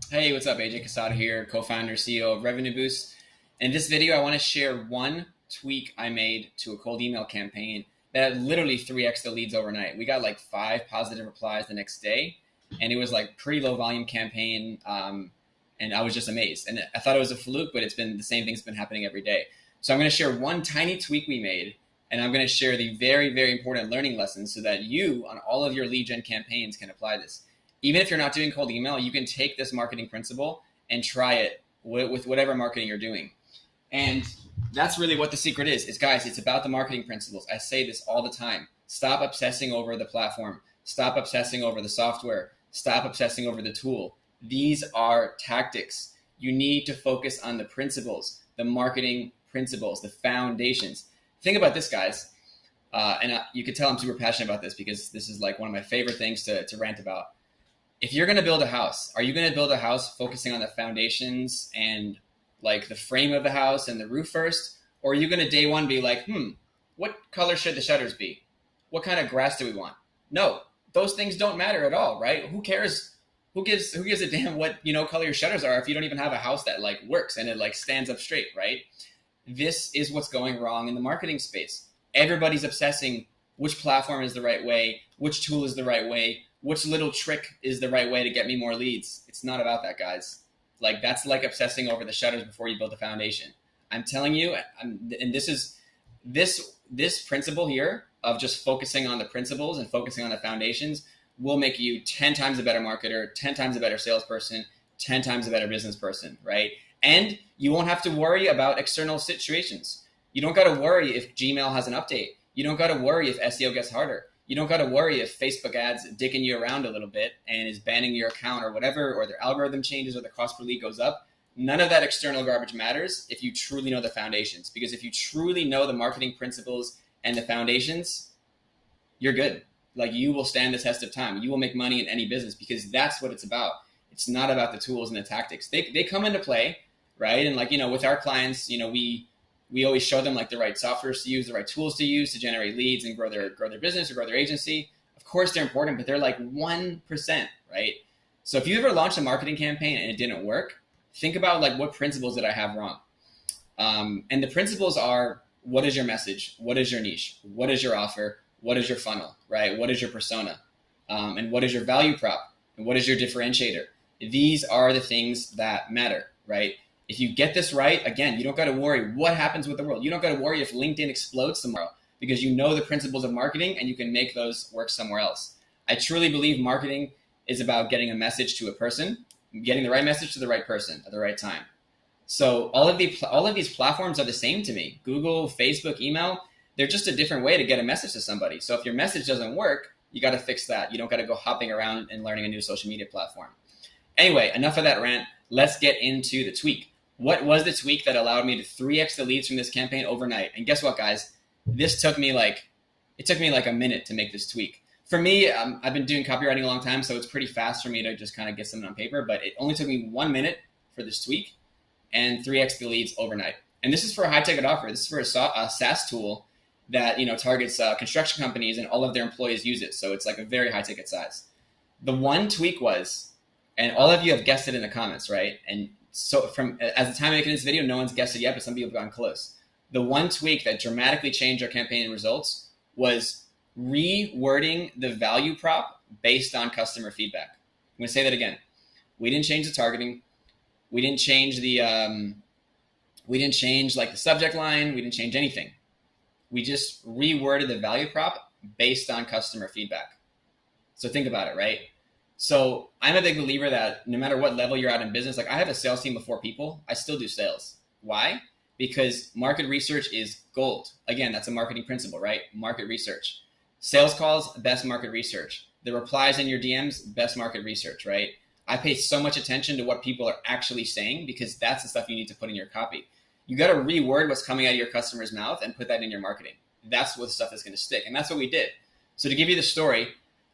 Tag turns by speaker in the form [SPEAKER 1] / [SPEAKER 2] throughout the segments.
[SPEAKER 1] Hey, what's up? AJ Casada here, co-founder, CEO of Revenue Boost. In this video, I want to share one tweak I made to a cold email campaign that literally 3x the leads overnight. We got like 5 positive replies the next day, and it was like pretty low volume campaign, and I was just amazed. And I thought it was a fluke, but it's been the same thing's been happening every day. So I'm going to share one tiny tweak we made, and I'm going to share the very, very important learning lessons so that you, on all of your lead gen campaigns, can apply this. Even if you're not doing cold email, you can take this marketing principle and try it with whatever marketing you're doing. And that's really what the secret is guys, it's about the marketing principles. I say this all the time. Stop obsessing over the platform. Stop obsessing over the software. Stop obsessing over the tool. These are tactics. You need to focus on the principles, the marketing principles, the foundations. Think about this, guys. You can tell I'm super passionate about this because this is like one of my favorite things to rant about. If you're going to build a house, are you going to build a house focusing on the foundations and like the frame of the house and the roof first? Or are you going to day one be like, what color should the shutters be? What kind of grass do we want? No, those things don't matter at all, right? Who cares? Who gives a damn what, color your shutters are if you don't even have a house that like works and it like stands up straight, right? This is what's going wrong in the marketing space. Everybody's obsessing which platform is the right way, which tool is the right way, which little trick is the right way to get me more leads. It's not about that, guys. Like that's like obsessing over the shutters before you build the foundation. I'm telling you, and this is this principle here of just focusing on the principles and focusing on the foundations will make you 10 times a better marketer, 10 times a better salesperson, 10 times a better business person, right? And you won't have to worry about external situations. You don't got to worry if Gmail has an update. You don't got to worry if SEO gets harder. You don't got to worry if Facebook ads dicking you around a little bit and is banning your account or whatever, or their algorithm changes or the cost per lead goes up. None of that external garbage matters if you truly know the foundations. Because if you truly know the marketing principles and the foundations, you're good. Like you will stand the test of time. You will make money in any business because that's what it's about. It's not about the tools and the tactics. They come into play, right? And like, with our clients, we always show them like the right softwares to use, the right tools to use to generate leads and grow their business or grow their agency. Of course, they're important, but they're like 1%, right? So if you ever launched a marketing campaign and it didn't work, think about like what principles did I have wrong? And the principles are, what is your message? What is your niche? What is your offer? What is your funnel, right? What is your persona? And what is your value prop? And what is your differentiator? These are the things that matter, right? If you get this right, again, you don't got to worry what happens with the world. You don't got to worry if LinkedIn explodes tomorrow because you know the principles of marketing and you can make those work somewhere else. I truly believe marketing is about getting a message to a person, getting the right message to the right person at the right time. So all of these platforms are the same to me. Google, Facebook, email, they're just a different way to get a message to somebody. So if your message doesn't work, you got to fix that. You don't got to go hopping around and learning a new social media platform. Anyway, enough of that rant. Let's get into the tweak. What was the tweak that allowed me to 3x the leads from this campaign overnight? And guess what, guys? It took me like a minute to make this tweak. For me, I've been doing copywriting a long time, so it's pretty fast for me to just kind of get something on paper. But it only took me 1 minute for this tweak and 3x the leads overnight. And this is for a high-ticket offer. This is for a SaaS tool that targets construction companies, and all of their employees use it. So it's like a very high-ticket size. The one tweak was, and all of you have guessed it in the comments, right? And so as the time of making this video, no one's guessed it yet, but some people have gotten close. The one tweak that dramatically changed our campaign results was rewording the value prop based on customer feedback. I'm going to say that again. We didn't change the targeting. We didn't change like the subject line. We didn't change anything. We just reworded the value prop based on customer feedback. So think about it, right? So I'm a big believer that no matter what level you're at in business, like I have a sales team of 4 people, I still do sales. Why? Because market research is gold. Again, that's a marketing principle, right? Market research. Sales calls, best market research. The replies in your DMs, best market research, right? I pay so much attention to what people are actually saying because that's the stuff you need to put in your copy. You got to reword what's coming out of your customer's mouth and put that in your marketing. That's what stuff is going to stick. And that's what we did. So to give you the story,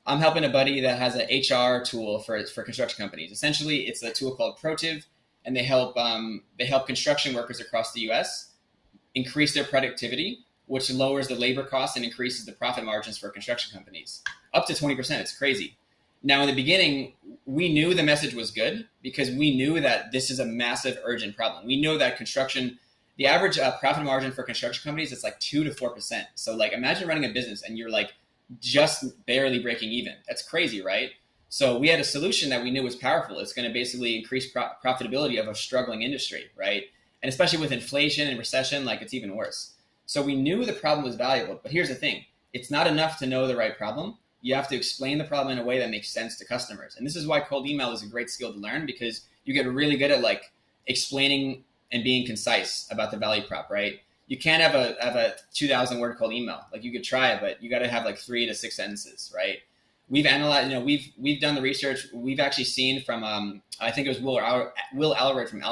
[SPEAKER 1] I'm helping a buddy that has an HR tool for construction companies. Essentially, it's a tool called ProTiv, and they help construction workers across the U.S. increase their productivity, which lowers the labor costs and increases the profit margins for construction companies up to 20%. It's crazy. Now, in the beginning, we knew the message was good because we knew that this is a massive, urgent problem. We know that construction, the average profit margin for construction companies is like 2 to 4%. So like imagine running a business and you're like just barely breaking even. That's crazy, right? So we had a solution that we knew was powerful. It's going to basically increase profitability of a struggling industry, right? And especially with inflation and recession, like it's even worse. So we knew the problem was valuable. But here's the thing. It's not enough to know the right problem. You have to explain the problem in a way that makes sense to customers. And this is why cold email is a great skill to learn, because you get really good at like explaining and being concise about the value prop, right? You can't have a 2,000 word cold email. Like you could try it, but you got to have like 3 to 6 sentences, right? We've analyzed, we've done the research. We've actually seen from, I think it was Will Alred from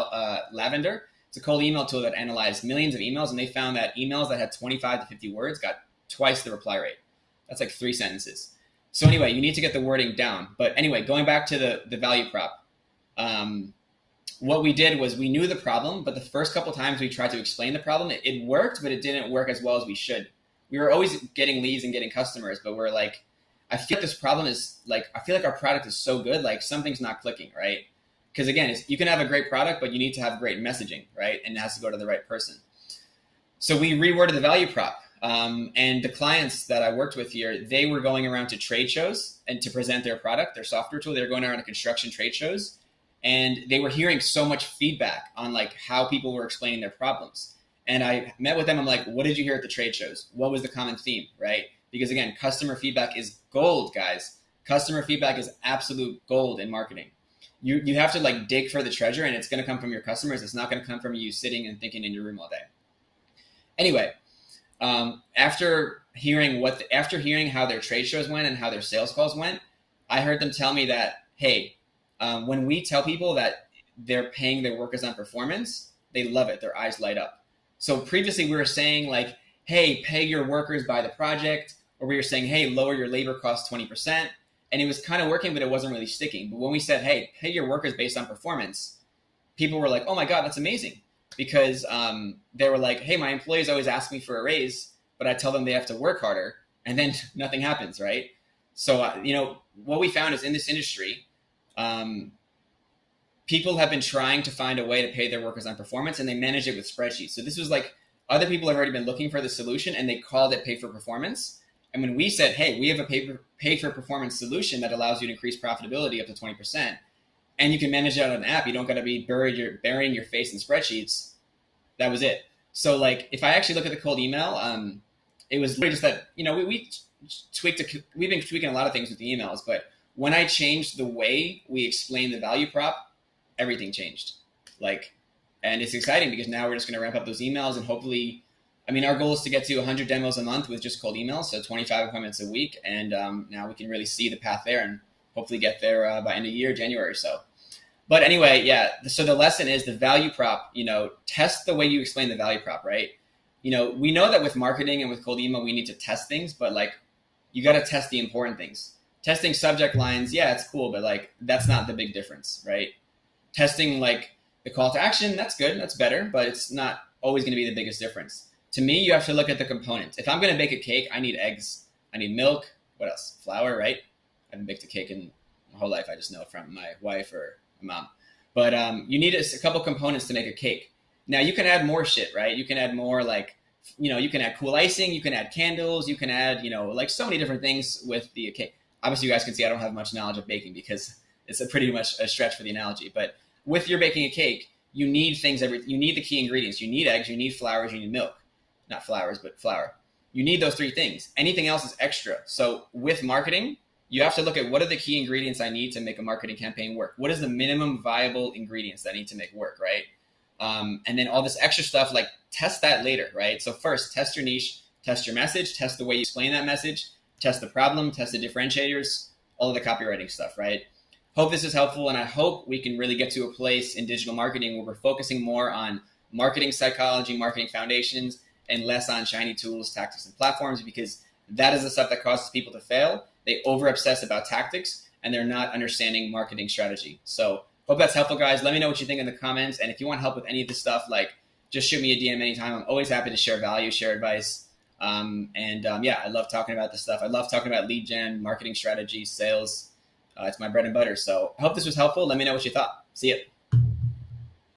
[SPEAKER 1] Lavender. It's a cold email tool that analyzed millions of emails, and they found that emails that had 25 to 50 words got twice the reply rate. That's like 3 sentences. So anyway, you need to get the wording down. But anyway, going back to the value prop, what we did was we knew the problem, but the first couple times we tried to explain the problem, it worked, but it didn't work as well as we should. We were always getting leads and getting customers, but we're like, I feel like this problem is like, I feel like our product is so good, like something's not clicking, right? Because again, you can have a great product, but you need to have great messaging, right? And it has to go to the right person. So we reworded the value prop. And the clients that I worked with here, they were going around to trade shows and to present their product, their software tool. They were going around to construction trade shows, and they were hearing so much feedback on like how people were explaining their problems. And I met with them. I'm like, what did you hear at the trade shows? What was the common theme, right? Because again, customer feedback is gold, guys. Customer feedback is absolute gold in marketing. You have to like dig for the treasure, and it's going to come from your customers. It's not going to come from you sitting and thinking in your room all day. Anyway, after hearing how their trade shows went and how their sales calls went, I heard them tell me that, hey, when we tell people that they're paying their workers on performance, they love it. Their eyes light up. So previously we were saying like, hey, pay your workers by the project, or we were saying, hey, lower your labor costs 20%. And it was kind of working, but it wasn't really sticking. But when we said, hey, pay your workers based on performance, people were like, oh my God, that's amazing. Because they were like, hey, my employees always ask me for a raise, but I tell them they have to work harder, and then nothing happens, right? So, what we found is in this industry, people have been trying to find a way to pay their workers on performance, and they manage it with spreadsheets. So this was like other people have already been looking for the solution, and they called it pay for performance. And when we said, hey, we have a pay for performance solution that allows you to increase profitability up to 20%, and you can manage it on an app, you don't got to be burying your face in spreadsheets. That was it. So like, if I actually look at the cold email, it was literally just that, we've been tweaking a lot of things with the emails, but when I changed the way we explain the value prop, everything changed. And it's exciting because now we're just going to ramp up those emails, and hopefully, our goal is to get to 100 demos a month with just cold emails, so 25 appointments a week. And now we can really see the path there and hopefully get there by end of year, January or so. But anyway, yeah, so the lesson is the value prop, test the way you explain the value prop, right? We know that with marketing and with cold email, we need to test things, but you got to test the important things. Testing subject lines, yeah, it's cool, but that's not the big difference, right? Testing the call to action, that's good, that's better, but it's not always going to be the biggest difference. To me, you have to look at the components. If I'm going to bake a cake, I need eggs, I need milk, what else? Flour, right? I haven't baked a cake in my whole life. I just know it from my wife or my mom. But you need a couple components to make a cake. Now, you can add more shit, right? You can add more you can add cool icing, you can add candles, you can add, so many different things with the cake. Obviously, you guys can see I don't have much knowledge of baking because it's pretty much a stretch for the analogy. But with your baking a cake, you need you need the key ingredients. You need eggs, you need flours, you need milk. Not flowers, but flour. You need those 3 things. Anything else is extra. So with marketing, you have to look at what are the key ingredients I need to make a marketing campaign work? What is the minimum viable ingredients that I need to make work, right? And then all this extra stuff, test that later, right? So first, test your niche, test your message, test the way you explain that message, test the problem, test the differentiators, all of the copywriting stuff, right? Hope this is helpful, and I hope we can really get to a place in digital marketing where we're focusing more on marketing psychology, marketing foundations, and less on shiny tools, tactics, and platforms, because that is the stuff that causes people to fail. They over-obsess about tactics, and they're not understanding marketing strategy. So hope that's helpful, guys. Let me know what you think in the comments, and if you want help with any of this stuff, just shoot me a DM anytime. I'm always happy to share value, share advice. I love talking about this stuff. I love talking about lead gen, marketing strategy, sales. It's my bread and butter. So I hope this was helpful. Let me know what you thought. See ya.